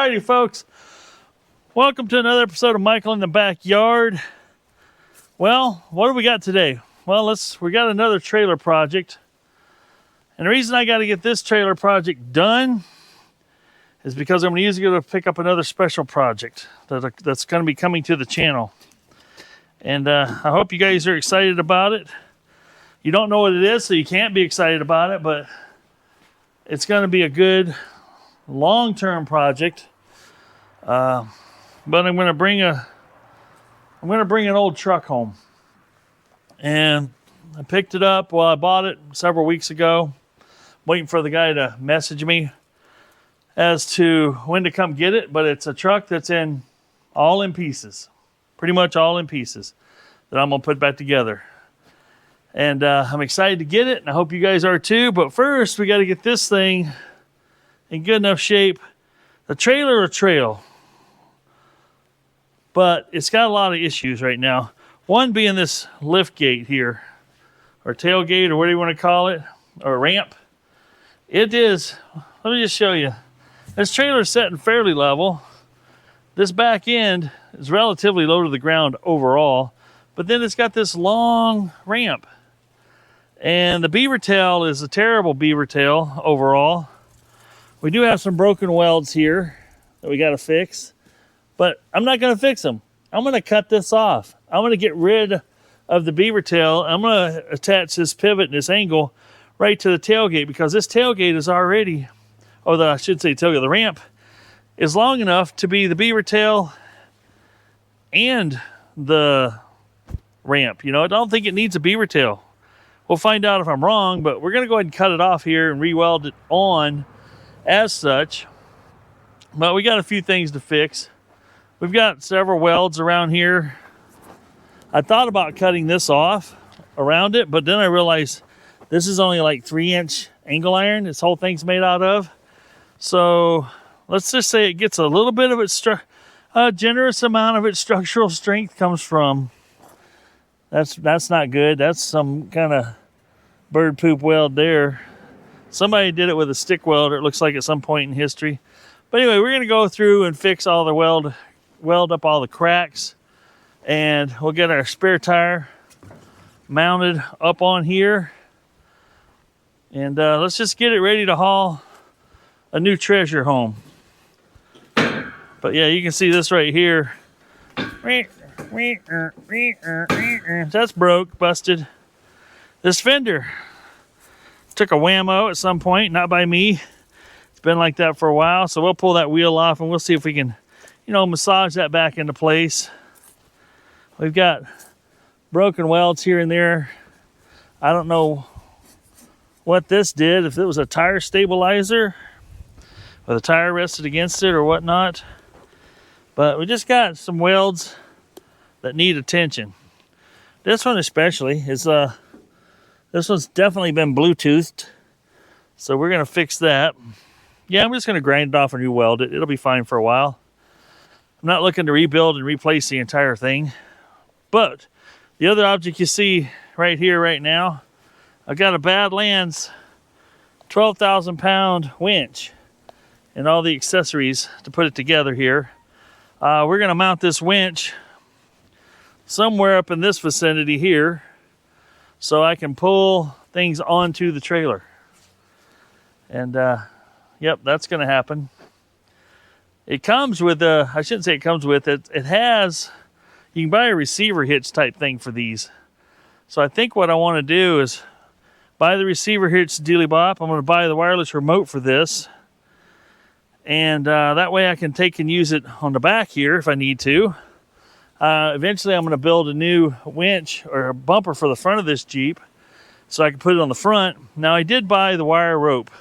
Alrighty, folks. Welcome to another episode of Michael in the Backyard. Well, what do we got today? Well, we got another trailer project. And the reason I got to get this trailer project done is because I'm going to use it to pick up another special project that's going to be coming to the channel. And I hope you guys are excited about it. You don't know what it is, so you can't be excited about it, but it's going to be a good long-term project. But I'm going to bring an old truck home. And I picked it up. Well, I bought it several weeks ago. Waiting for the guy to message me as to when to come get it. But it's a truck that's all in pieces. Pretty much all in pieces that I'm going to put back together. And I'm excited to get it. And I hope you guys are too. But first, we got to get this thing in good enough shape. The trailer or trail. But it's got a lot of issues right now. One being this lift gate here, or tailgate, or whatever you want to call it, or ramp. It is, let me just show you. This trailer is setting fairly level. This back end is relatively low to the ground overall, but then it's got this long ramp. And the beaver tail is a terrible beaver tail overall. We do have some broken welds here that we got to fix, but I'm not going to fix them. I'm going to cut this off. I'm going to get rid of the beaver tail. I'm going to attach this pivot and this angle right to the tailgate, because this tailgate is already, I should say tailgate, the ramp is long enough to be the beaver tail and the ramp. You know, I don't think it needs a beaver tail. We'll find out if I'm wrong, but we're going to go ahead and cut it off here and re-weld it on as such. But we got a few things to fix. We've got several welds around here. I thought about cutting this off around it, but then I realized this is only like 3-inch angle iron this whole thing's made out of. So let's just say it gets a little bit of its, a generous amount of its structural strength comes from. That's not good. That's some kind of bird poop weld there. Somebody did it with a stick welder, it looks like, at some point in history. But anyway, we're going to go through and fix all the weld up all the cracks, and we'll get our spare tire mounted up on here, and let's just get it ready to haul a new treasure home. But yeah, you can see this right here. That's broke, busted. This fender took a whammo at some point, not by me. It's been like that for a while, so we'll pull that wheel off and we'll see if we can, massage that back into place. We've got broken welds here and there. I don't know what this did, if it was a tire stabilizer or the tire rested against it or whatnot. But we just got some welds that need attention. This one especially is, this one's definitely been Bluetoothed. So we're gonna fix that. Yeah, I'm just gonna grind it off and re-weld it. It'll be fine for a while. I'm not looking to rebuild and replace the entire thing. But the other object you see right here, right now, I've got a Badland's 12,000 pound winch and all the accessories to put it together here. We're gonna mount this winch somewhere up in this vicinity here so I can pull things onto the trailer. And yep, that's gonna happen. It comes with I shouldn't say it comes with it. It has, you can buy a receiver hitch type thing for these. So I think what I want to do is buy the receiver hitch dealy bop. I'm going to buy the wireless remote for this. And that way I can take and use it on the back here if I need to. Eventually I'm going to build a new winch or a bumper for the front of this Jeep so I can put it on the front. Now I did buy the wire rope.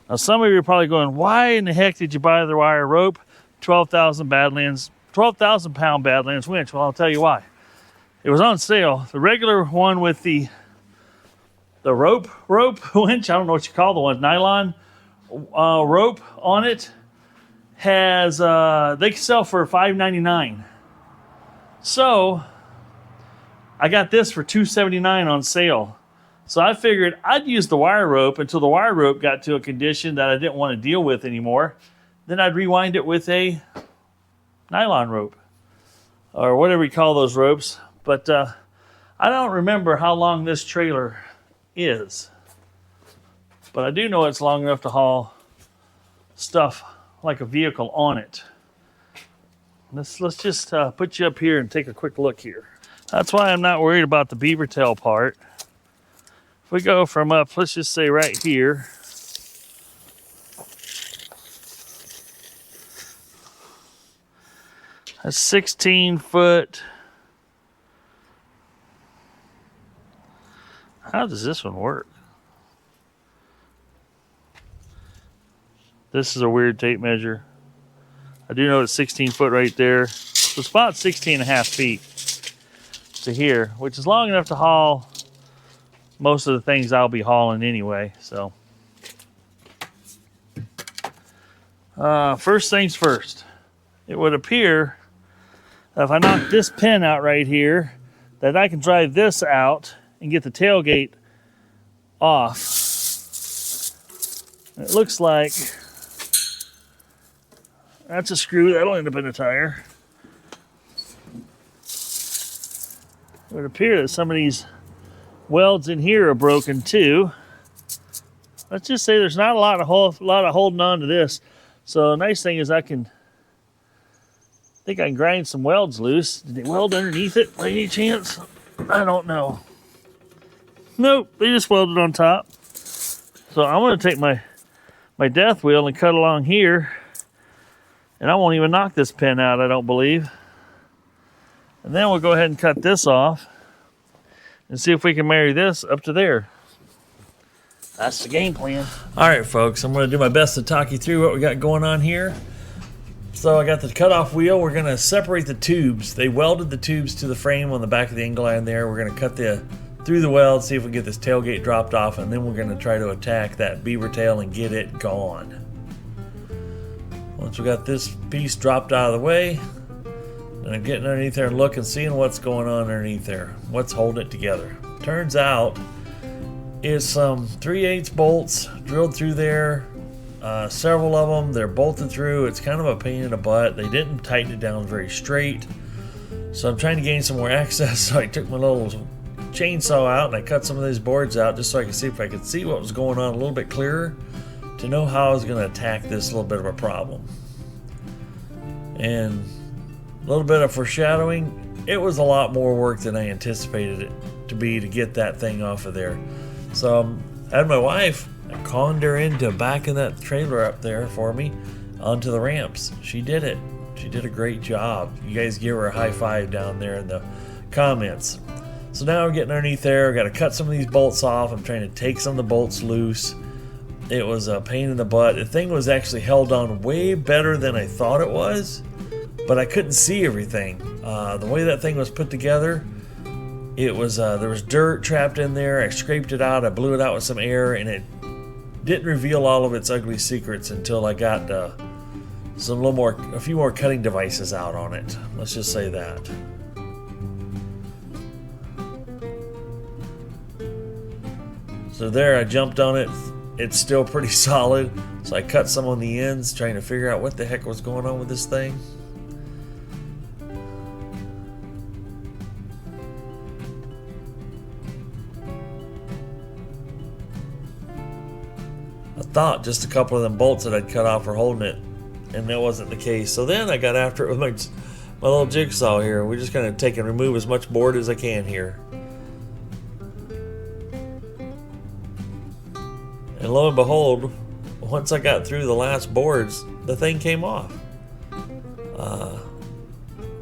Now some of you are probably going, why in the heck did you buy the wire rope? 12,000 pound Badlands winch. Well, I'll tell you why. It was on sale. The regular one with the rope winch, I don't know what you call the one, nylon rope on it, has they sell for $5.99. So I got this for $2.79 on sale. So I figured I'd use the wire rope until the wire rope got to a condition that I didn't want to deal with anymore. Then I'd rewind it with a nylon rope or whatever you call those ropes. But I don't remember how long this trailer is, but I do know it's long enough to haul stuff like a vehicle on it. Let's just put you up here and take a quick look here. That's why I'm not worried about the beaver tail part. If we go from up, let's just say right here, a 16-foot. How does this one work? This is a weird tape measure. I do know it's 16 foot right there. So it's about 16.5 feet to here, which is long enough to haul most of the things I'll be hauling anyway. So first things first, it would appear that if I knock this pin out right here, that I can drive this out and get the tailgate off. It looks like that's a screw. That'll end up in a tire. It would appear that some of these welds in here are broken too. Let's just say there's not a lot of holding on to this. So the nice thing is I think I can grind some welds loose. Did they weld underneath it by any chance? I don't know. Nope, they just welded on top. So I'm going to take my death wheel and cut along here. And I won't even knock this pin out, I don't believe. And then we'll go ahead and cut this off and see if we can marry this up to there. That's the game plan. All right, folks, I'm going to do my best to talk you through what we got going on here. So I got the cutoff wheel. We're going to separate the tubes. They welded the tubes to the frame on the back of the angle iron there. We're going to cut through the weld, see if we can get this tailgate dropped off, and then we're going to try to attack that beaver tail and get it gone. Once we got this piece dropped out of the way, and I'm getting underneath there and looking, seeing what's going on underneath there, what's holding it together. Turns out it's some 3/8 bolts drilled through there, several of them, they're bolted through. It's kind of a pain in the butt. They didn't tighten it down very straight, so I'm trying to gain some more access. So I took my little chainsaw out and I cut some of these boards out just so I could see if I could see what was going on a little bit clearer, to know how I was going to attack this little bit of a problem. And a little bit of foreshadowing, it was a lot more work than I anticipated it to be to get that thing off of there. So I had my wife, I conned her into backing that trailer up there for me onto the ramps. She did it. She did a great job. You guys give her a high five down there in the comments. So now I'm getting underneath there. I've got to cut some of these bolts off. I'm trying to take some of the bolts loose. It was a pain in the butt. The thing was actually held on way better than I thought it was, but I couldn't see everything. The way that thing was put together, it was there was dirt trapped in there. I scraped it out. I blew it out with some air, and it didn't reveal all of its ugly secrets until I got a few more cutting devices out on it. Let's just say that. So there, I jumped on it. It's still pretty solid, so I cut some on the ends, trying to figure out what the heck was going on with this thing. I thought just a couple of them bolts that I'd cut off were holding it, and that wasn't the case. So then I got after it with my little jigsaw here. We're just going to take and remove as much board as I can here. And lo and behold, once I got through the last boards, the thing came off.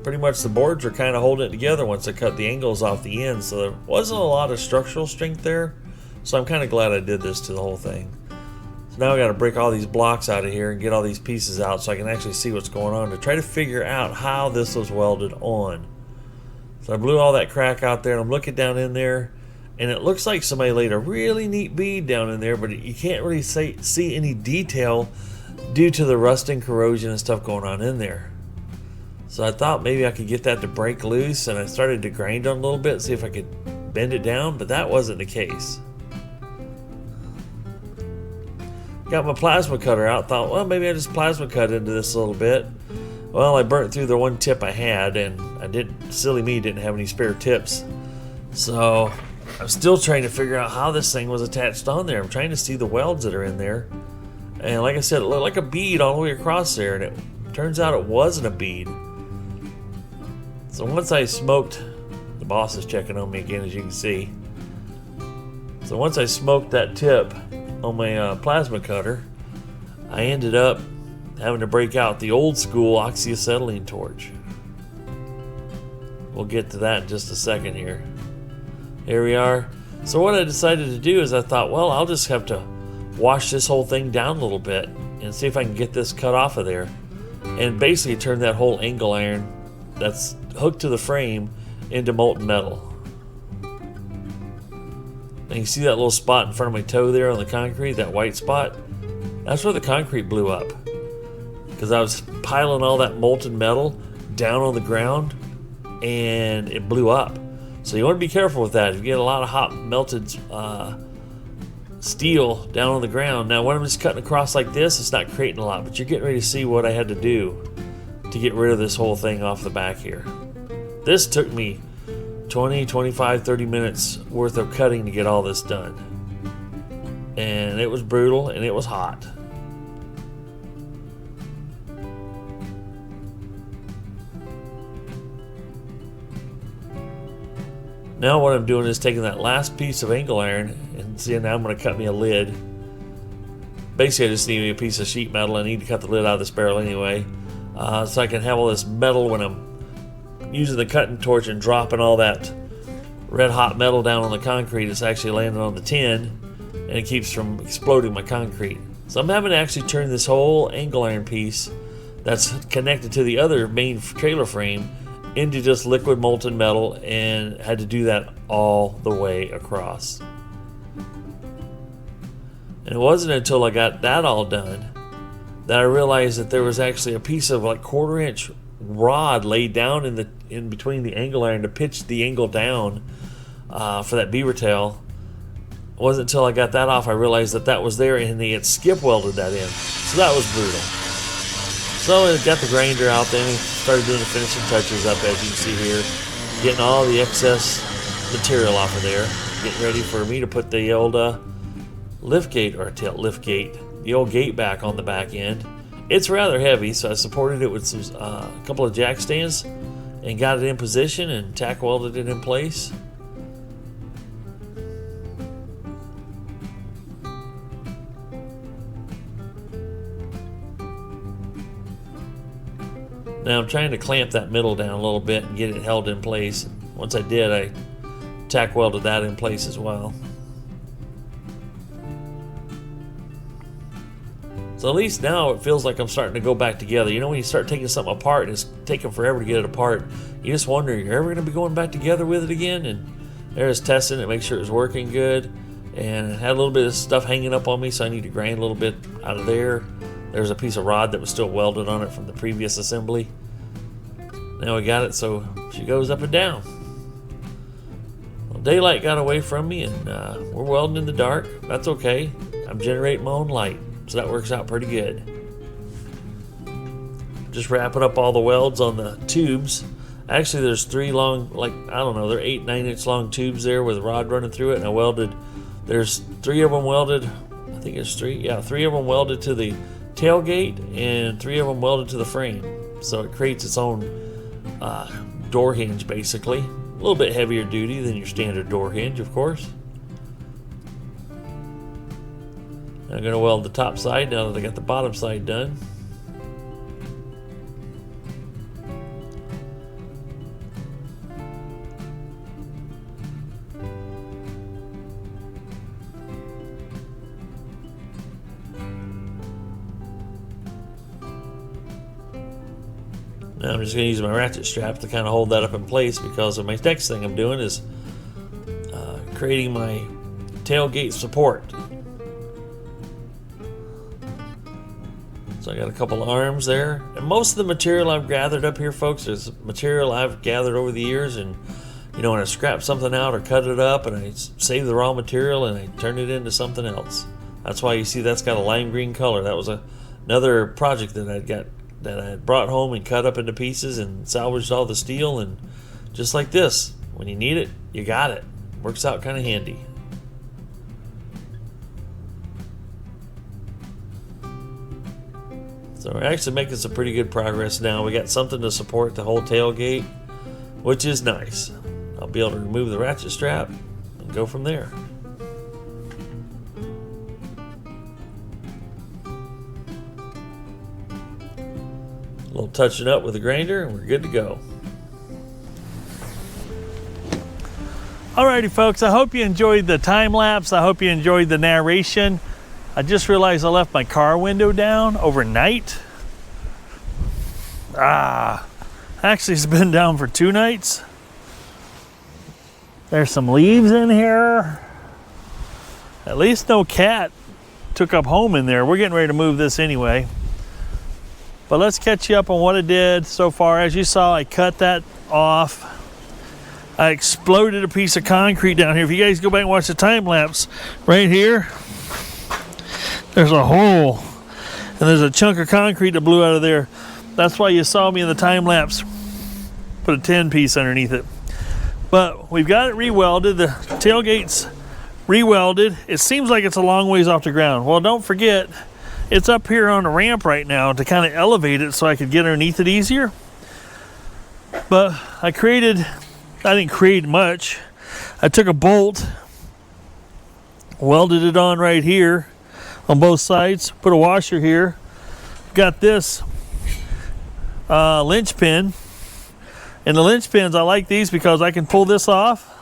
Pretty much the boards were kind of holding it together once I cut the angles off the ends, so there wasn't a lot of structural strength there. So I'm kind of glad I did this to the whole thing. So now I got to break all these blocks out of here and get all these pieces out so I can actually see what's going on to try to figure out how this was welded on. So I blew all that crack out there, and I'm looking down in there, and it looks like somebody laid a really neat bead down in there, but you can't really see any detail due to the rust and corrosion and stuff going on in there. So I thought maybe I could get that to break loose, and I started to grind on it a little bit, see if I could bend it down, but that wasn't the case. got my plasma cutter out, thought, well, maybe I just plasma cut into this a little bit. Well, I burnt through the one tip I had, and silly me, didn't have any spare tips. So I'm still trying to figure out how this thing was attached on there. I'm trying to see the welds that are in there. And like I said, it looked like a bead all the way across there, and it turns out it wasn't a bead. So once I smoked, the boss is checking on me again, as you can see. So once I smoked that tip on my plasma cutter, I ended up having to break out the old school oxyacetylene torch. We'll get to that in just a second here. Here we are. So what I decided to do is I thought, well, I'll just have to wash this whole thing down a little bit and see if I can get this cut off of there, and basically turn that whole angle iron that's hooked to the frame into molten metal. And you see that little spot in front of my toe there on the concrete, that white spot? That's where the concrete blew up, because I was piling all that molten metal down on the ground and it blew up. So you want to be careful with that. If you get a lot of hot melted steel down on the ground. Now when I'm just cutting across like this, it's not creating a lot, but you're getting ready to see what I had to do to get rid of this whole thing off the back here. This took me 20, 25, 30 minutes worth of cutting to get all this done. And it was brutal and it was hot. Now what I'm doing is taking that last piece of angle iron and see, now I'm going to cut me a lid. Basically I just need a piece of sheet metal. I need to cut the lid out of this barrel anyway, so I can have all this metal when I'm using the cutting torch and dropping all that red hot metal down on the concrete. It's actually landing on the tin and it keeps from exploding my concrete. So I'm having to actually turn this whole angle iron piece that's connected to the other main trailer frame into just liquid molten metal, and had to do that all the way across. And it wasn't until I got that all done that I realized that there was actually a piece of like 1/4 inch rod laid down in between the angle iron to pitch the angle down for that beaver tail. It wasn't until I got that off I realized that that was there, and they had skip welded that in. So that was brutal. So I got the grinder out there and started doing the finishing touches up, as you can see here. Getting all the excess material off of there. Getting ready for me to put the old lift gate, or lift gate, the old gate back on the back end. It's rather heavy, so I supported it with some a couple of jack stands and got it in position and tack welded it in place. Now I'm trying to clamp that middle down a little bit and get it held in place. Once I did, I tack welded that in place as well. So at least now it feels like I'm starting to go back together. You know, when you start taking something apart and it's taking forever to get it apart, you just wonder, you're ever going to be going back together with it again? And there's testing it, make sure it was working good. And it had a little bit of stuff hanging up on me, so I need to grind a little bit out of there. There's a piece of rod that was still welded on it from the previous assembly. Now we got it so she goes up and down. Well, daylight got away from me, and we're welding in the dark. That's okay. I'm generating my own light, so that works out pretty good. Just wrapping up all the welds on the tubes. Actually, there's 3 long, like, I don't know, they're 8, 9 inch long tubes there with a rod running through it, and I welded, there's 3 of them welded, I think it's 3, yeah, 3 of them welded to the tailgate and 3 of them welded to the frame. So it creates its own door hinge, basically. A little bit heavier duty than your standard door hinge, of course. I'm going to weld the top side now that I got the bottom side done. Now I'm just going to use my ratchet strap to kind of hold that up in place, because my next thing I'm doing is creating my tailgate support. So I got a couple of arms there, and most of the material I've gathered up here, folks, is material I've gathered over the years. And you know, when I scrap something out or cut it up and I save the raw material and I turn it into something else, That's why you see that's got a lime green color. That was another project that I had brought home and cut up into pieces and salvaged all the steel, and just like this, when you need it, you got it. Works out kind of handy. So we're actually making some pretty good progress now. We got something to support the whole tailgate, which is nice. I'll be able to remove the ratchet strap and go from there. A little touching up with the grinder and we're good to go. Alrighty folks, I hope you enjoyed the time lapse. I hope you enjoyed the narration. I just realized I left my car window down overnight. Actually it's been down for 2 nights. There's some leaves in here. At least no cat took up home in there. We're getting ready to move this anyway. But let's catch you up on what I did so far. As you saw, I cut that off. I exploded a piece of concrete down here. If you guys go back and watch the time lapse, right here, there's a hole. And there's a chunk of concrete that blew out of there. That's why you saw me in the time lapse put a 10 piece underneath it. But we've got it re-welded. The tailgate's re-welded. It seems like it's a long ways off the ground. Well, don't forget, it's up here on the ramp right now to kind of elevate it so I could get underneath it easier. But I didn't create much. I took a bolt, welded it on right here on both sides, put a washer here. Got this linch pin. And the linch pins, I like these because I can pull this off,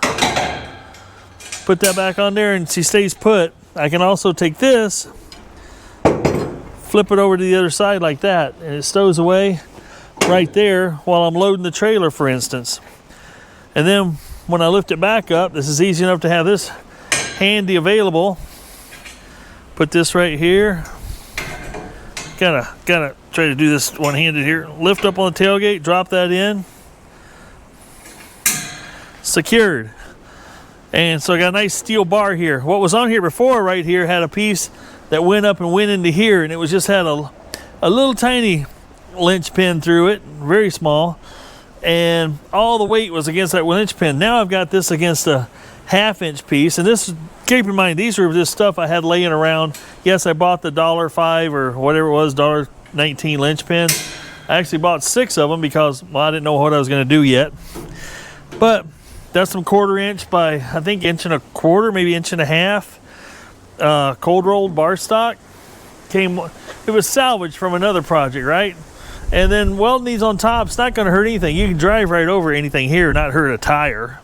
put that back on there, and she stays put. I can also take this, flip it over to the other side like that, and it stows away right there while I'm loading the trailer, for instance. And then when I lift it back up, this is easy enough to have this handy available. Put this right here. Gotta try to do this one-handed here. Lift up on the tailgate, drop that in. Secured. And so I got a nice steel bar here. What was on here before right here had a piece that went up and went into here, and it was just had a little tiny linch pin through it, very small, and all the weight was against that linch pin. Now I've got this against a 1/2-inch piece, and this, keep in mind, these were just stuff I had laying around. Yes, I bought the $5 or whatever it was, $19 linch pin. I actually bought 6 of them because, well, I didn't know what I was going to do yet. But that's some 1/4 inch by, I think, 1.25 inches, maybe 1.5 inches. Cold rolled bar stock. It was salvaged from another project, right? And then welding these on top, it's not going to hurt anything. You can drive right over anything here, not hurt a tire.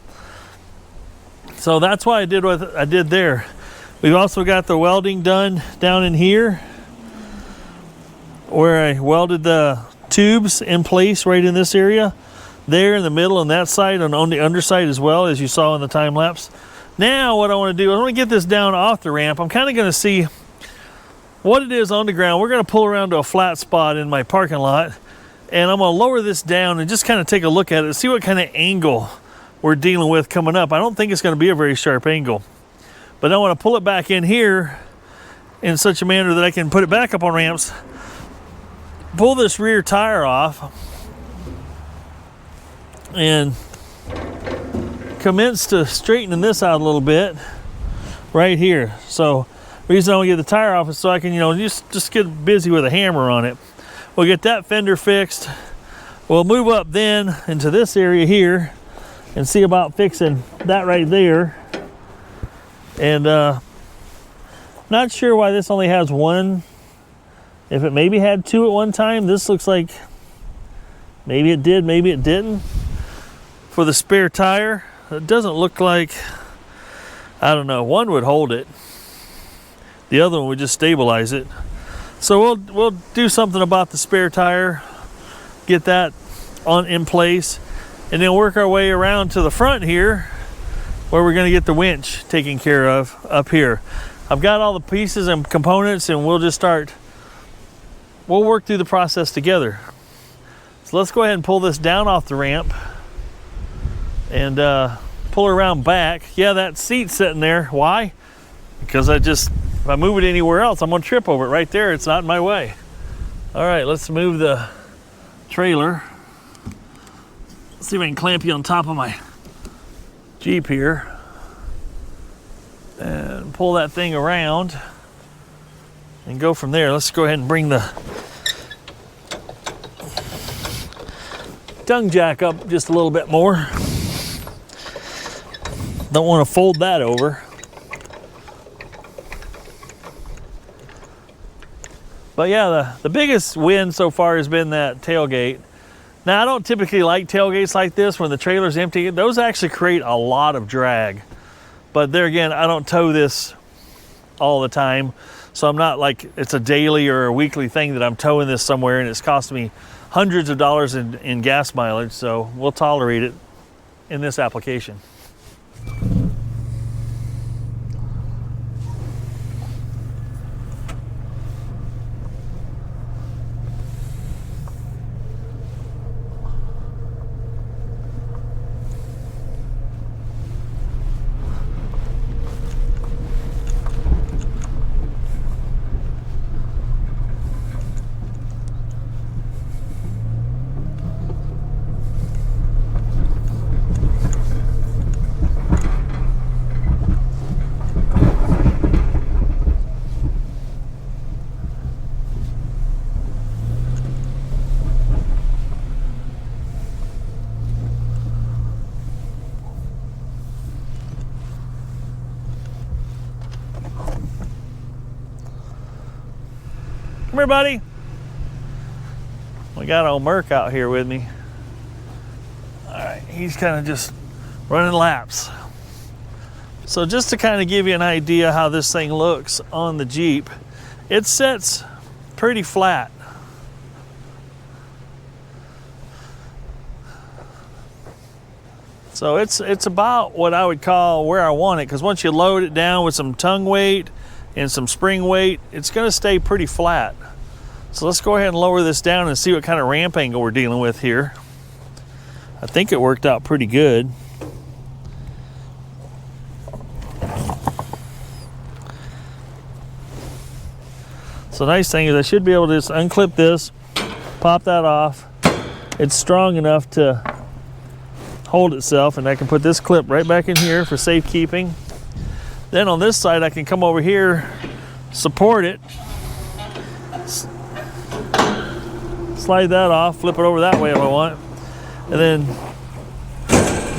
So that's why I did what I did there. We've also got the welding done down in here, where I welded the tubes in place right in this area. There in the middle on that side and on the underside as well, as you saw in the time lapse. Now what I want to do, I want to get this down off the ramp. I'm kind of going to see what it is on the ground. We're going to pull around to a flat spot in my parking lot, and I'm going to lower this down and just kind of take a look at it, see what kind of angle we're dealing with coming up. I don't think it's going to be a very sharp angle, but I want to pull it back in here in such a manner that I can put it back up on ramps, pull this rear tire off, and commence to straightening this out a little bit right here. So the reason I want to get the tire off is so I can, just get busy with a hammer on it. We'll get that fender fixed. We'll move up then into this area here and see about fixing that right there. And not sure why this only has one. If it maybe had 2 at one time, this looks like maybe it did, maybe it didn't. For the spare tire, it doesn't look like, I don't know, one would hold it. The other one would just stabilize it. So we'll do something about the spare tire, get that in place, and then work our way around to the front here, where we're going to get the winch taken care of up here. I've got all the pieces and components, and we'll work through the process together. So let's go ahead and pull this down off the ramp and pull her around back. Yeah, that seat's sitting there. Why? Because I just If I move it anywhere else, I'm gonna trip over it. Right there, it's not in my way. All right, let's move the trailer. Let's see if I can clamp you on top of my Jeep here and pull that thing around and go from there. Let's go ahead and bring the tongue jack up just a little bit more. Don't want to fold that over. But yeah, the biggest win so far has been that tailgate. Now, I don't typically like tailgates like this when the trailer's empty. Those actually create a lot of drag. But there again, I don't tow this all the time. So I'm not like it's a daily or a weekly thing that I'm towing this somewhere and it's costing me hundreds of dollars in gas mileage. So we'll tolerate it in this application. Come here, buddy. We got old Merc out here with me. All right, he's kind of just running laps. So just to kind of give you an idea how this thing looks on the Jeep, it sits pretty flat. So it's about what I would call where I want it, because once you load it down with some tongue weight and some spring weight, it's going to stay pretty flat. So let's go ahead and lower this down and see what kind of ramp angle we're dealing with here. I think it worked out pretty good. So the nice thing is I should be able to just unclip this, pop that off. It's strong enough to hold itself, and I can put this clip right back in here for safekeeping. Then on this side, I can come over here, support it, slide that off, flip it over that way if I want, and then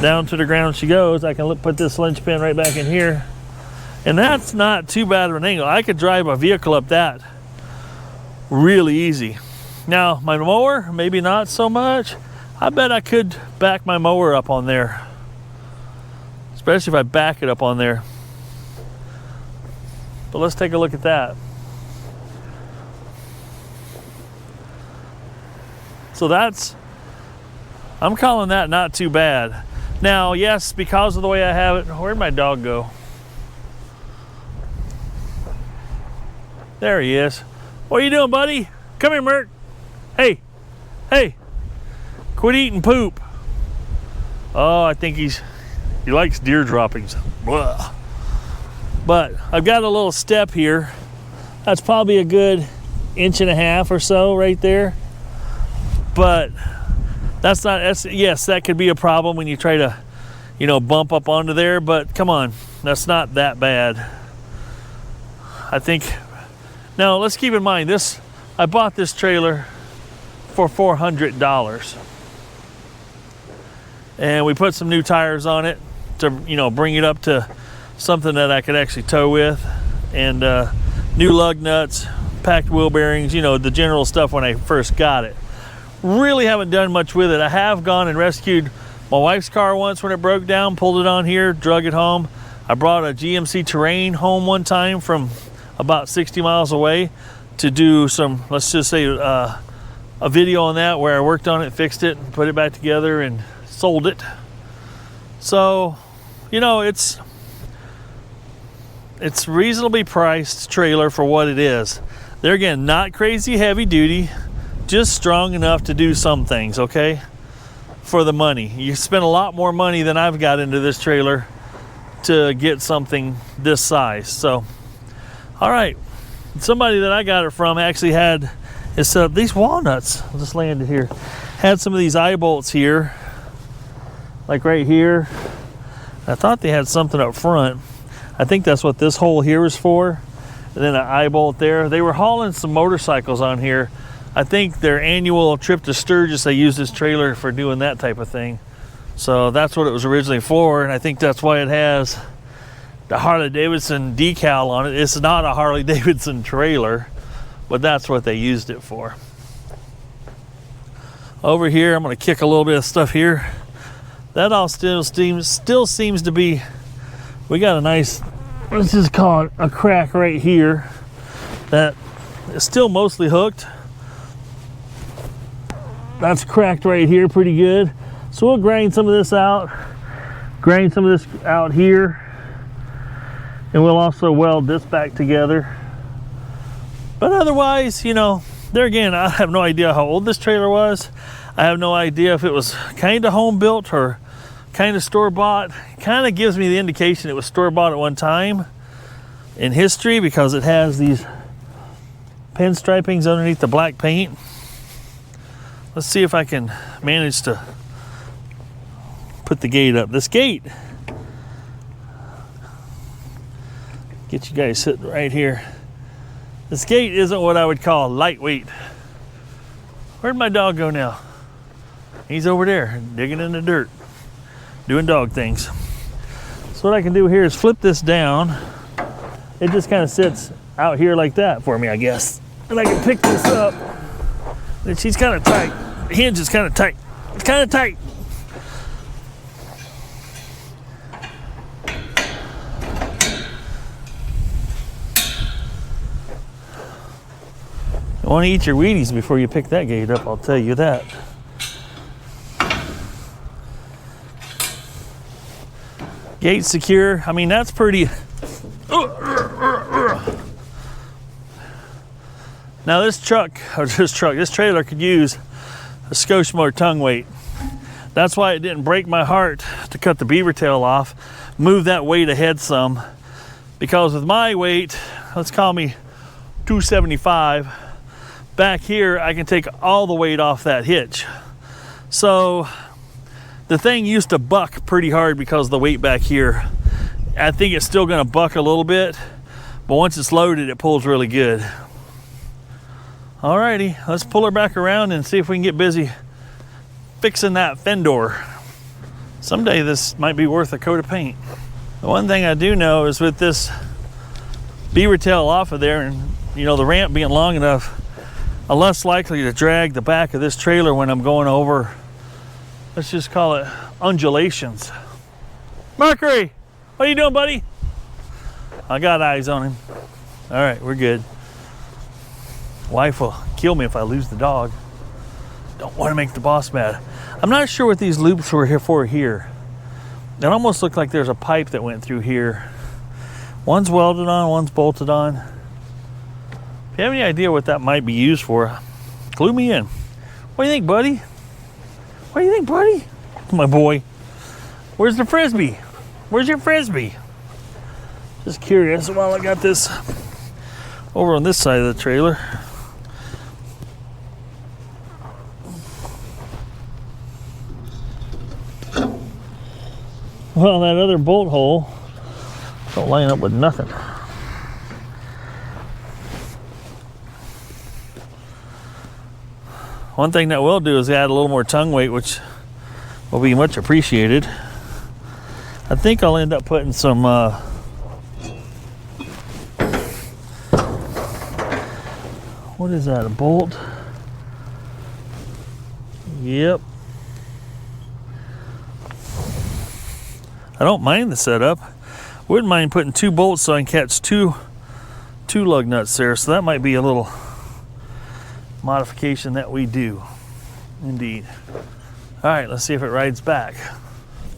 down to the ground she goes. I can put this linchpin right back in here, and that's not too bad of an angle. I could drive a vehicle up that really easy. Now, my mower, maybe not so much. I bet I could back my mower up on there, especially if I back it up on there. But let's take a look at that. So I'm calling that not too bad. Now, yes, because of the way I have it, where'd my dog go? There he is. What are you doing, buddy? Come here, Merc. Hey, hey, quit eating poop. Oh, I think he likes deer droppings. Blah. But I've got a little step here. That's probably a good 1.5 inches or so right there. But that's yes, that could be a problem when you try to, bump up onto there, but come on, that's not that bad. I think, now let's keep in mind I bought this trailer for $400. And we put some new tires on it to, bring it up to something that I could actually tow with, and new lug nuts, packed wheel bearings, the general stuff when I first got it. Really haven't done much with it. I have gone and rescued my wife's car once when it broke down, pulled it on here, drug it home. I brought a GMC Terrain home one time from about 60 miles away to do some, let's just say, a video on that where I worked on it, fixed it, put it back together, and sold it. So, it's reasonably priced trailer for what it is. There again, not crazy heavy duty, just strong enough to do some things, okay? For the money. You spend a lot more money than I've got into this trailer to get something this size. So All right, somebody that I got it from actually had is these walnuts. I just landed here. Had some of these eye bolts here, like right here. I thought they had something up front. I think that's what this hole here is for. And then an eye bolt there. They were hauling some motorcycles on here. I think their annual trip to Sturgis, they used this trailer for doing that type of thing. So that's what it was originally for, and I think that's why it has the Harley Davidson decal on it. It's not a Harley Davidson trailer, but that's what they used it for. Over here, I'm going to kick a little bit of stuff here. That all still seems to be, we got a nice, let's just call it a crack right here that is still mostly hooked. That's cracked right here pretty good. So we'll grind some of this out, grind some of this out here, and we'll also weld this back together. But otherwise, you know, there again, I have no idea how old this trailer was. I have no idea if it was kind of home built or kind of store-bought. Kind of gives me the indication it was store-bought at one time in history because it has these pinstripings underneath the black paint. Let's see if I can manage to put the gate up. This gate, get you guys sitting right here. This gate isn't what I would call lightweight. Where'd my dog go now? He's over there digging in the dirt, doing dog things. So what I can do here is flip this down. It just kind of sits out here like that for me, I guess. And I can pick this up. And she's kind of tight. The hinge is kind of tight. It's kind of tight. You want to eat your Wheaties before you pick that gate up, I'll tell you that. Gate secure. I mean, that's pretty. Now this trailer could use a skosh more tongue weight. That's why it didn't break my heart to cut the beaver tail off, move that weight ahead some, because with my weight, let's call me 275, back here I can take all the weight off that hitch. So the thing used to buck pretty hard because of the weight back here. I think it's still gonna buck a little bit, but once it's loaded, it pulls really good. Alrighty, let's pull her back around and see if we can get busy fixing that fender. Someday this might be worth a coat of paint. The one thing I do know is with this beaver tail off of there, and you know, the ramp being long enough, I'm less likely to drag the back of this trailer when I'm going over, let's just call it undulations. Mercury, what are you doing, buddy? I got eyes on him. All right, we're good. Wife will kill me if I lose the dog. Don't want to make the boss mad. I'm not sure what these loops were here for here. It almost looked like there's a pipe that went through here. One's welded on, one's bolted on. If you have any idea what that might be used for, clue me in. What do you think, buddy? What do you think, buddy? My boy. Where's the Frisbee? Where's your Frisbee? Just curious while I got this over on this side of the trailer. Well, that other bolt hole don't line up with nothing. One thing that we'll do is add a little more tongue weight, which will be much appreciated. I think I'll end up putting some what is that, a bolt? Yep. I don't mind the setup. Wouldn't mind putting 2 bolts so I can catch two lug nuts there. So that might be a little modification that we do. Indeed. All right, let's see if it rides back.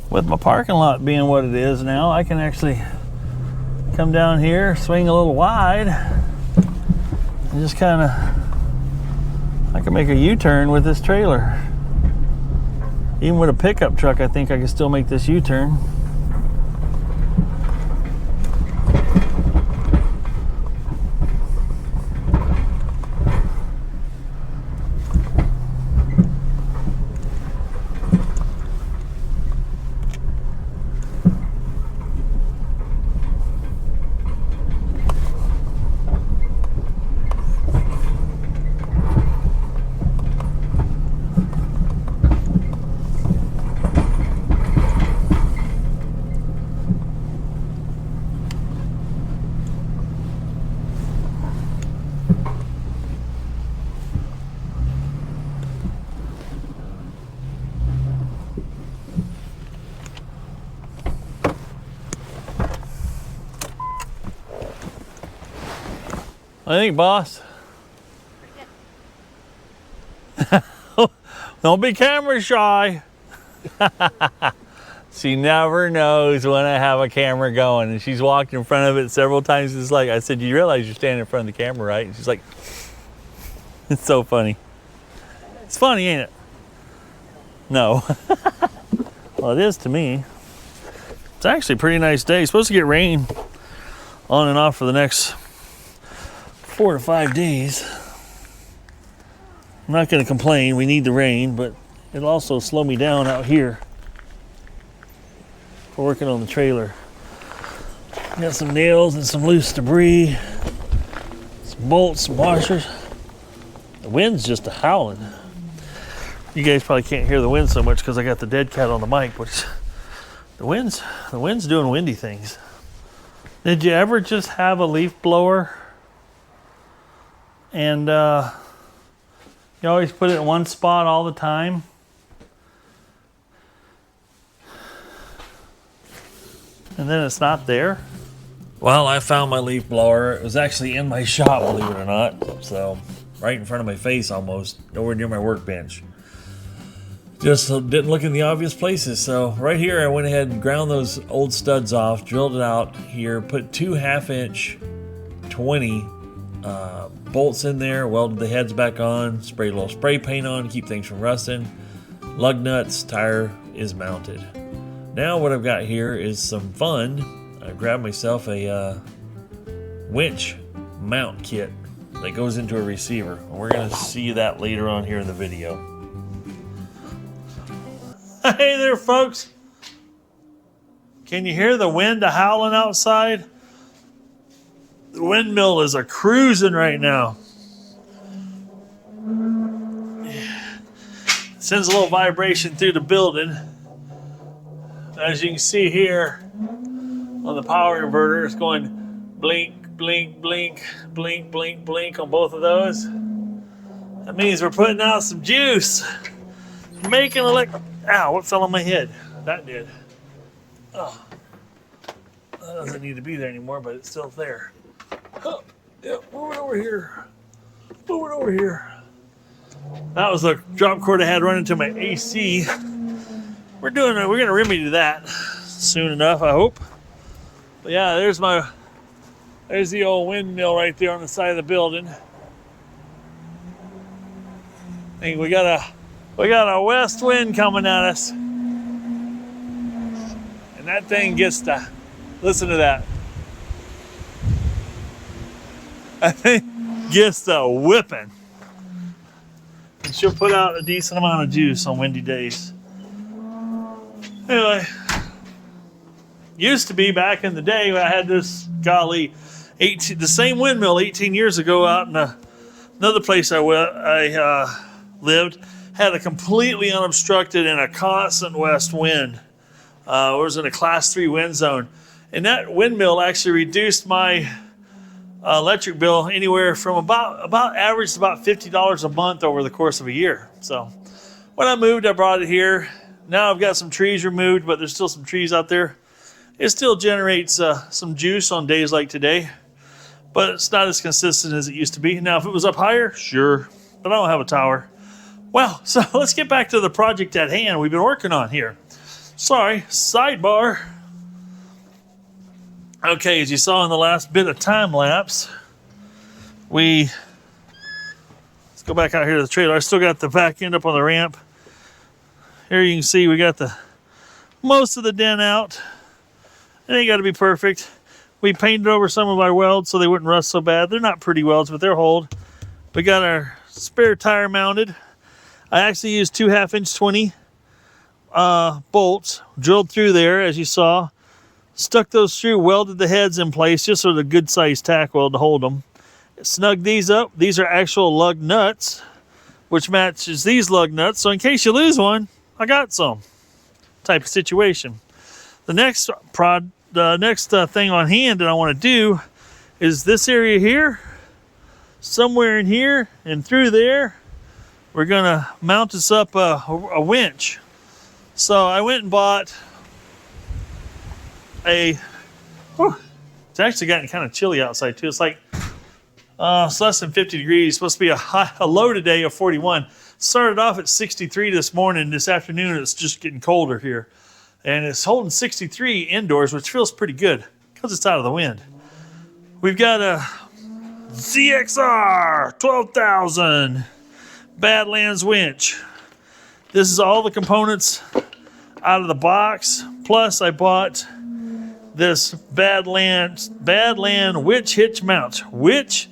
With my parking lot being what it is now, I can actually come down here, swing a little wide, and just kind of, I can make a U-turn with this trailer. Even with a pickup truck, I think I can still make this I think, boss. Don't be camera shy. She never knows when I have a camera going, and she's walked in front of it several times. It's like, I said, you realize you're standing in front of the camera, right? And she's like, it's so funny. It's funny, ain't it? No. Well, it is to me. It's actually a pretty nice day. It's supposed to get rain on and off for the next 4 to 5 days. I'm not going to complain. We need the rain, but it'll also slow me down out here for working on the trailer. Got some nails and some loose debris, some bolts, some washers. The wind's just howling. You guys probably can't hear the wind so much because I got the dead cat on the mic, but the wind's doing windy things. Did you ever just have a leaf blower and you always put it in one spot all the time? And then it's not there? Well, I found my leaf blower. It was actually in my shop, believe it or not. So, right in front of my face almost, nowhere near my workbench. Just didn't look in the obvious places. So, right here, I went ahead and ground those old studs off, drilled it out here, put 2 1/2-inch 20 bolts in there, welded the heads back on, sprayed a little spray paint on, keep things from rusting. Lug nuts, tire is mounted. Now what I've got here is some fun. I grabbed myself a winch mount kit that goes into a receiver. And we're going to see that later on here in the video. Hey there, folks. Can you hear the wind howling outside? The windmill is cruising right now. It sends a little vibration through the building. As you can see here on the power inverter, it's going blink, blink, blink, blink, blink, blink on both of those. That means we're putting out some juice. Making ow, what fell on my head? That did. Oh, that doesn't need to be there anymore, but it's still there. Oh, yeah, move it over here. Move it over here. That was the drop cord I had run into my AC. We're gonna remedy that soon enough, I hope. But yeah, there's the old windmill right there on the side of the building. Hey, we got a west wind coming at us. And that thing gets to, listen to that. That thing gets to whipping. And she'll put out a decent amount of juice on windy days. Anyway, used to be back in the day, I had this, golly, the same windmill 18 years ago out in another place I lived, had a completely unobstructed and a constant west wind. It was in a class 3 wind zone. And that windmill actually reduced my electric bill anywhere from about averaged about $50 a month over the course of a year. So when I moved, I brought it here. Now I've got some trees removed, but there's still some trees out there. It still generates some juice on days like today, but it's not as consistent as it used to be. Now, if it was up higher, sure, but I don't have a tower. Well, so let's get back to the project at hand we've been working on here. Sorry, sidebar. Okay, as you saw in the last bit of time lapse, let's go back out here to the trailer. I still got the back end up on the ramp. Here you can see we got most of the dent out. It ain't got to be perfect. We painted over some of our welds so they wouldn't rust so bad. They're not pretty welds, but they'll hold. We got our spare tire mounted. I actually used 2 1/2-inch 20 bolts, drilled through there as you saw. Stuck those through, welded the heads in place just so they're a good sized tack weld to hold them. Snug these up. These are actual lug nuts, which matches these lug nuts. So in case you lose one, I got some type of situation. The next thing on hand that I want to do is this area here, somewhere in here and through there. We're gonna mount this up a winch. So I went and bought it's actually gotten kind of chilly outside too. It's like It's less than 50 degrees. It's supposed to be a low today of 41. Started off at 63 this morning. This afternoon, it's just getting colder here. And it's holding 63 indoors, which feels pretty good because it's out of the wind. We've got a ZXR 12,000 Badland Winch. This is all the components out of the box. Plus, I bought this Badland Winch hitch mount. Winch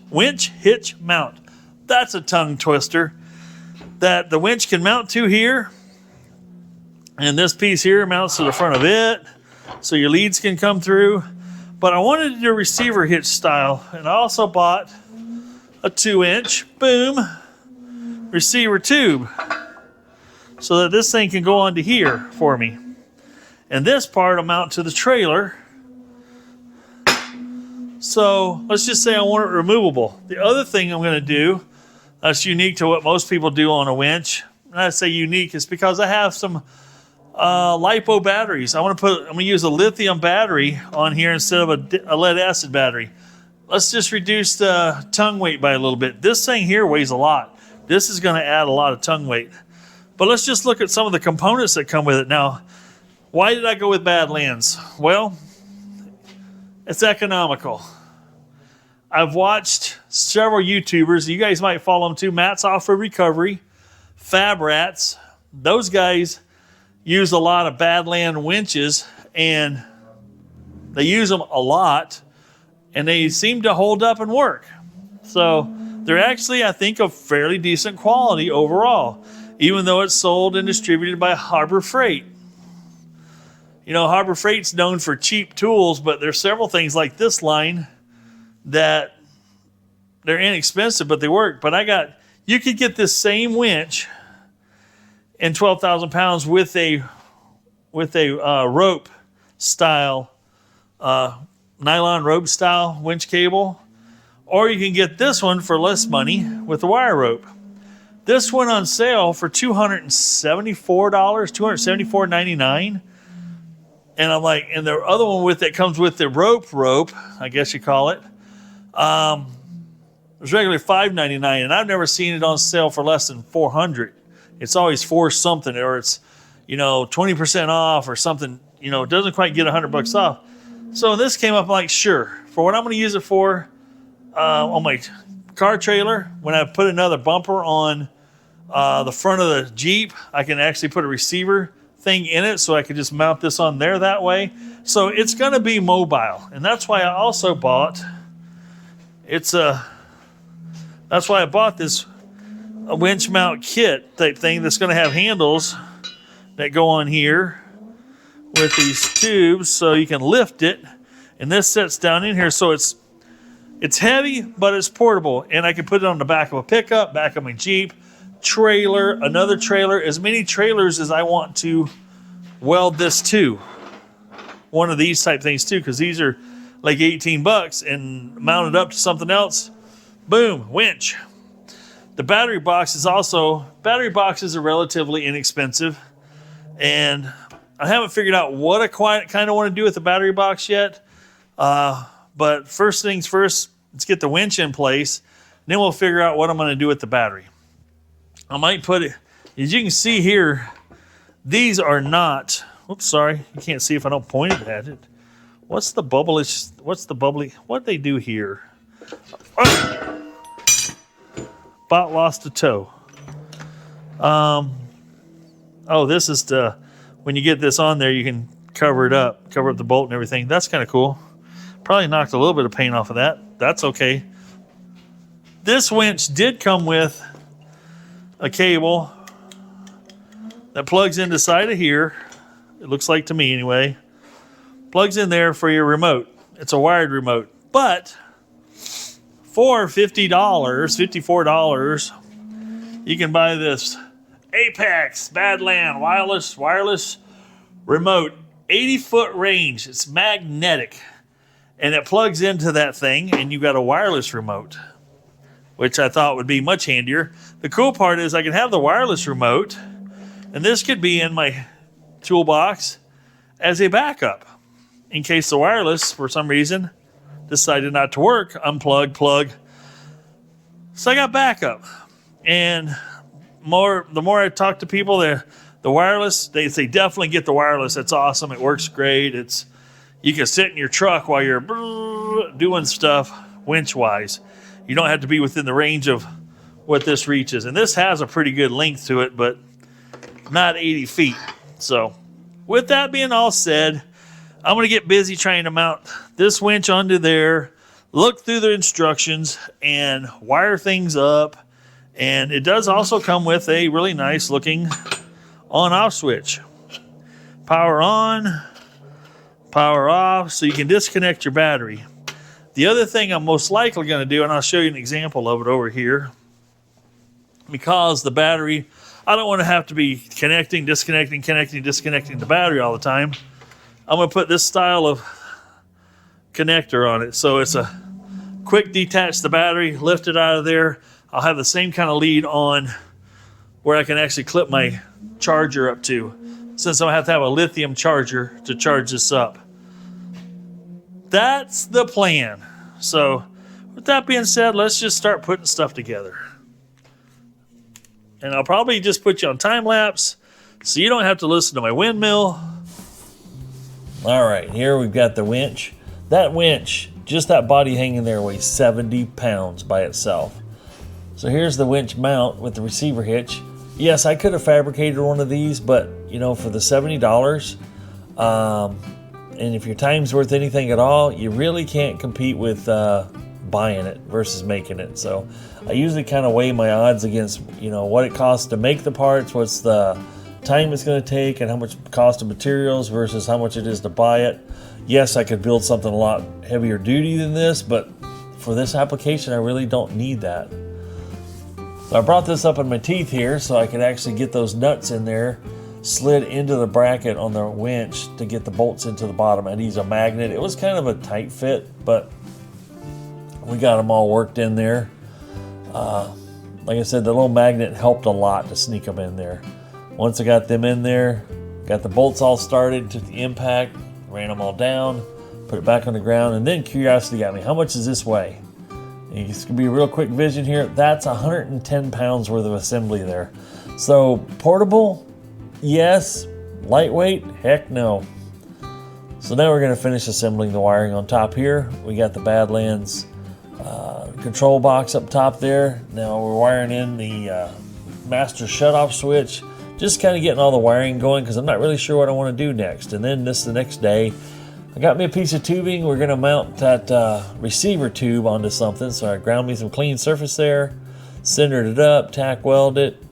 hitch mount. That's a tongue twister. That the winch can mount to here. And this piece here mounts to the front of it. So your leads can come through. But I wanted to do a receiver hitch style. And I also bought a 2-inch boom receiver tube. So that this thing can go onto here for me. And this part will mount to the trailer. So let's just say I want it removable. The other thing I'm going to do that's unique to what most people do on a winch, and I say unique is because I have some LiPo batteries. I'm going to use a lithium battery on here instead of a lead acid battery. Let's just reduce the tongue weight by a little bit. This thing here weighs a lot. This is going to add a lot of tongue weight. But let's just look at some of the components that come with it. Now, why did I go with Badlands? Well, it's economical. I've watched several YouTubers. You guys might follow them too. Matt's Off-Road Recovery, Fab Rats. Those guys use a lot of Badland winches, and they use them a lot, and they seem to hold up and work. So they're actually, I think, of fairly decent quality overall, even though it's sold and distributed by Harbor Freight. You know, Harbor Freight's known for cheap tools, but there's several things like this line that they're inexpensive, but they work. But you could get this same winch in 12,000 pounds with a rope style, nylon rope style winch cable, or you can get this one for less money with the wire rope. This went on sale for $274, $274.99. And I'm like, and the other one with it comes with the rope, I guess you call it. It was regularly $5.99, and I've never seen it on sale for less than $400. It's always for something, or it's 20% off or something. It doesn't quite get $100 off. So this came up, I'm like, sure. For what I'm going to use it for, on my car trailer, when I put another bumper on the front of the Jeep, I can actually put a receiver thing in it, so I could just mount this on there that way. So it's going to be mobile, and that's why I also bought. That's why I bought this winch mount kit type thing that's going to have handles that go on here with these tubes, so you can lift it, and this sits down in here, so it's heavy, but it's portable, and I can put it on the back of a pickup, back of my Jeep, trailer, another trailer, as many trailers as I want to weld this to. One of these type things too, because these are like $18 and mounted up to something else. Boom, winch. The battery boxes are relatively inexpensive, and I haven't figured out what I kind of want to do with the battery box yet. But first things first, let's get the winch in place, and then we'll figure out what I'm going to do with the battery. I might put it, as you can see here, these are not, oops, sorry, you can't see if I don't point it at it. What they do here? Bot lost a toe. This is when you get this on there, you can cover up the bolt and everything. That's kind of cool. Probably knocked a little bit of paint off of that. That's okay. This winch did come with a cable that plugs in the side of here. It looks like to me anyway. Plugs in there for your remote. It's a wired remote. But for $54, you can buy this Apex Badland wireless remote, 80-foot range. It's magnetic, and it plugs into that thing, and you got a wireless remote, which I thought would be much handier. The cool part is I can have the wireless remote, and this could be in my toolbox as a backup in case the wireless, for some reason, decided not to work. Unplug, plug. So I got backup, and the more I talk to people, the wireless, they say definitely get the wireless. It's awesome. It works great. You can sit in your truck while you're doing stuff winch wise. You don't have to be within the range of what this reaches, and this has a pretty good length to it, but not 80 feet. So with that being all said, I'm going to get busy trying to mount this winch onto there, look through the instructions, and wire things up. And it does also come with a really nice looking on-off switch. Power on, power off, so you can disconnect your battery. The other thing I'm most likely going to do, and I'll show you an example of it over here, because the battery, I don't want to have to be connecting, disconnecting the battery all the time. I'm going to put this style of connector on it. So it's a quick detach the battery, lift it out of there. I'll have the same kind of lead on where I can actually clip my charger up to, since I'm going to have a lithium charger to charge this up. That's the plan. So with that being said, let's just start putting stuff together. And I'll probably just put you on time lapse so you don't have to listen to my windmill. All right, here we've got the winch. That winch, just that body hanging there, weighs 70 pounds by itself. So here's the winch mount with the receiver hitch. Yes, I could have fabricated one of these, but you know, for the $70, and if your time's worth anything at all, you really can't compete with buying it versus making it. So I usually kind of weigh my odds against, you know, what it costs to make the parts, what's the time it's going to take, and how much cost of materials versus how much it is to buy it. Yes, I could build something a lot heavier duty than this, but for this application, I really don't need that. So I brought this up in my teeth here so I could actually get those nuts in there, slid into the bracket on the winch to get the bolts into the bottom. I'd use a magnet. It was kind of a tight fit, but we got them all worked in there. Like I said, the little magnet helped a lot to sneak them in there. Once I got them in there, got the bolts all started, took the impact, ran them all down, put it back on the ground, and then curiosity got me. How much does this weigh? And it's going to be a real quick vision here. That's 110 pounds worth of assembly there. So portable, yes. Lightweight, heck no. So now we're going to finish assembling the wiring on top here. We got the Badlands control box up top there. Now we're wiring in the master shutoff switch. Just kind of getting all the wiring going because I'm not really sure what I want to do next. And then the next day, I got me a piece of tubing. We're going to mount that receiver tube onto something. So I ground me some clean surface there, centered it up, tack weld it,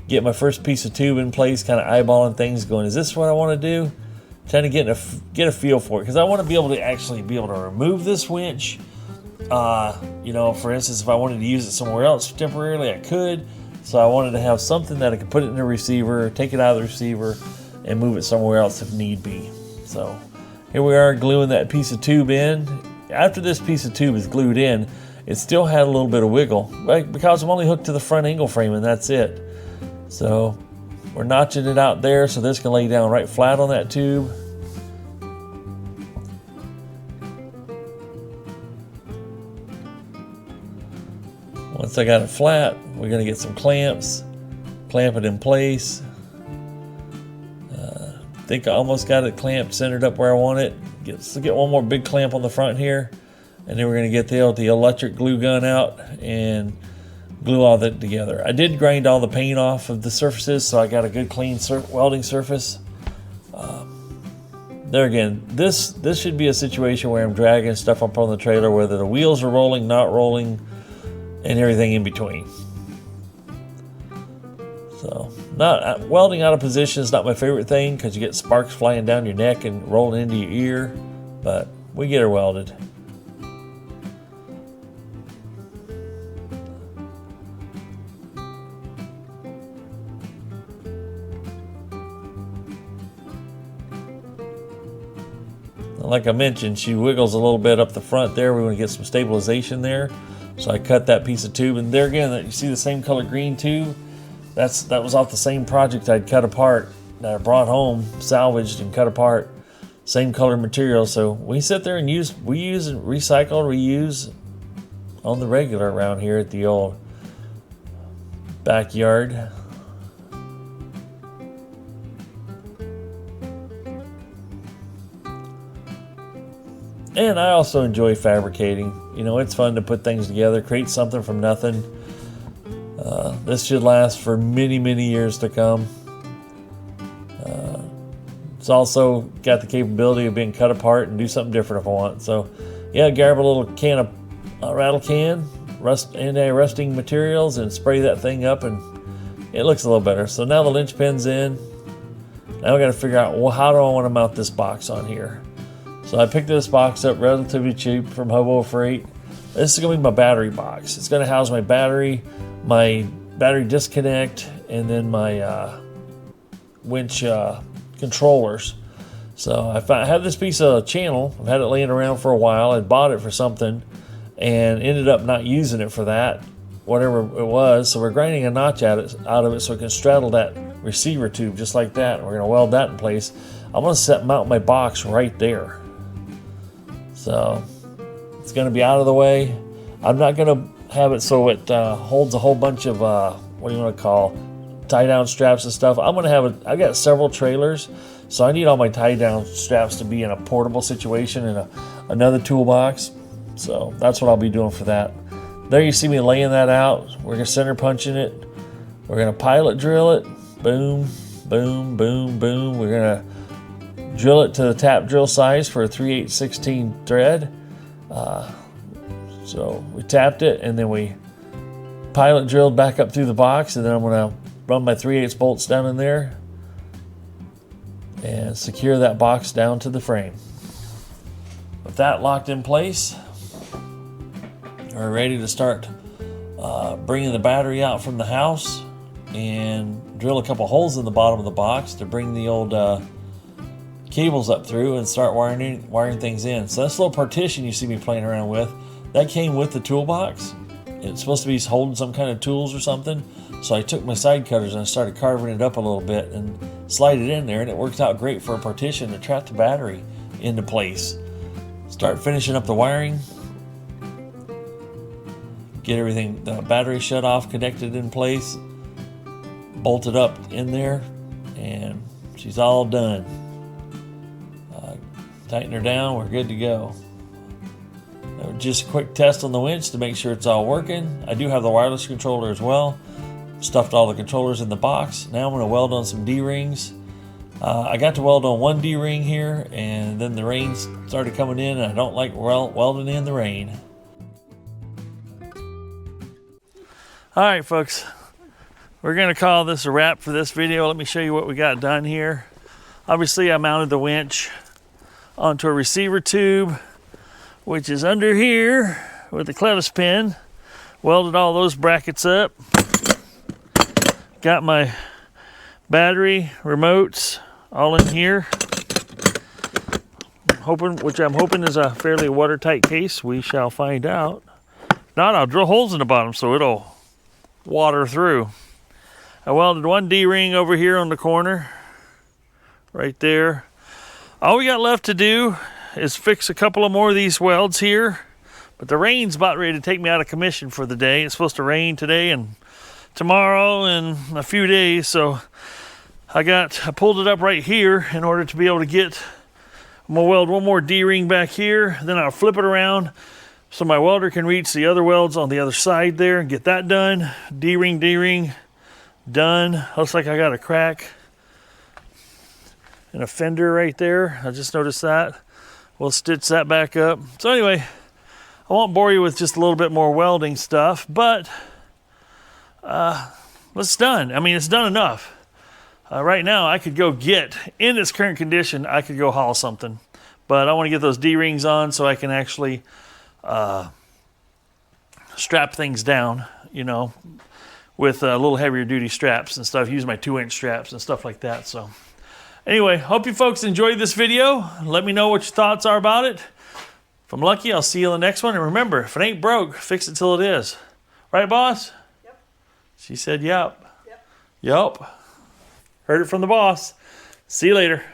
get my first piece of tube in place, kind of eyeballing things, going, is this what I want to do? Trying to get a feel for it because I want to be able to actually be able to remove this winch. You know, for instance, if I wanted to use it somewhere else temporarily, I could. So I wanted to have something that I could put it in the receiver, take it out of the receiver, and move it somewhere else if need be. So here we are gluing that piece of tube in. After this piece of tube is glued in, it still had a little bit of wiggle, right? Because I'm only hooked to the front angle frame and that's it. So we're notching it out there so this can lay down right flat on that tube. Once I got it flat, we're going to get some clamps, clamp it in place. I think I almost got it clamped, centered up where I want it. Get one more big clamp on the front here, and then we're going to get the electric glue gun out and glue all that together. I did grind all the paint off of the surfaces, so I got a good clean welding surface. There again, this should be a situation where I'm dragging stuff up on the trailer, whether the wheels are rolling, not rolling, and everything in between. So, welding out of position is not my favorite thing because you get sparks flying down your neck and rolling into your ear, but we get her welded. Like I mentioned, she wiggles a little bit up the front there. We want to get some stabilization there. So I cut that piece of tube, and there again, you see the same color green tube? That was off the same project I'd cut apart, that I brought home, salvaged and cut apart. Same color material. So we sit there and we use and recycle, reuse on the regular around here at the old backyard. And I also enjoy fabricating. You know, it's fun to put things together, create something from nothing. This should last for many, many years to come. It's also got the capability of being cut apart and do something different if I want. So, yeah, grab a little can of rattle can, anti-rusting materials, and spray that thing up, and it looks a little better. So now the linch pin's in. Now I got to figure out, well, how do I want to mount this box on here? So I picked this box up relatively cheap from Hobo Freight. This is going to be my battery box. It's going to house my battery disconnect, and then my winch controllers. So I had this piece of channel. I've had it laying around for a while. I bought it for something and ended up not using it for that, whatever it was. So we're grinding a notch out of it so it can straddle that receiver tube just like that. We're going to weld that in place. I'm going to mount my box right there. So it's going to be out of the way. I'm not going to have it so it holds a whole bunch of what do you want to call tie down straps and stuff. I'm going to have it. I got several trailers, so I need all my tie down straps to be in a portable situation in another toolbox. So that's what I'll be doing for that. There you see me laying that out. We're going to center punching it. We're going to pilot drill it. Boom, boom, boom, boom. We're going to drill it to the tap drill size for a 3/8/16 thread. So we tapped it, and then we pilot drilled back up through the box, and then I'm going to run my 3/8 bolts down in there and secure that box down to the frame. With that locked in place, we're ready to start bringing the battery out from the house and drill a couple holes in the bottom of the box to bring the old cables up through and start wiring things in. So this little partition you see me playing around with, that came with the toolbox. It's supposed to be holding some kind of tools or something. So I took my side cutters and I started carving it up a little bit and slide it in there, and it worked out great for a partition to trap the battery into place. Start finishing up the wiring. Get everything, the battery shut off, connected in place, bolted up in there, and she's all done. Tighten her down, we're good to go. Just a quick test on the winch to make sure it's all working. I do have the wireless controller as well. Stuffed all the controllers in the box. Now I'm going to weld on some D-rings. I got to weld on one D-ring here, and then the rain started coming in, and I don't like welding in the rain. All right, folks, we're going to call this a wrap for this video. Let me show you what we got done here. Obviously, I mounted the winch onto a receiver tube, which is under here with the clevis pin. Welded all those brackets up. Got my battery remotes all in here. Which I'm hoping is a fairly watertight case. We shall find out. If not, I'll drill holes in the bottom so it'll water through. I welded one D-ring over here on the corner, right there. All we got left to do is fix a couple of more of these welds here, but the rain's about ready to take me out of commission for the day. It's supposed to rain today and tomorrow and a few days, so I pulled it up right here in order to be able to get, I'm gonna weld one more D-ring back here, then I'll flip it around so my welder can reach the other welds on the other side there and get that done. D-ring, done. Looks like I got a crack in a fender right there. I just noticed that. We'll stitch that back up. So anyway, I won't bore you with just a little bit more welding stuff, but it's done. I mean, it's done enough. Right now, I could go in its current condition, I could go haul something. But I want to get those D-rings on so I can actually strap things down, you know, with a little heavier duty straps and stuff. Use my 2-inch straps and stuff like that. So anyway, hope you folks enjoyed this video. Let me know what your thoughts are about it. If I'm lucky, I'll see you in the next one. And remember, if it ain't broke, fix it till it is. Right, boss? Yep. She said, yep. Yep. Heard it from the boss. See you later.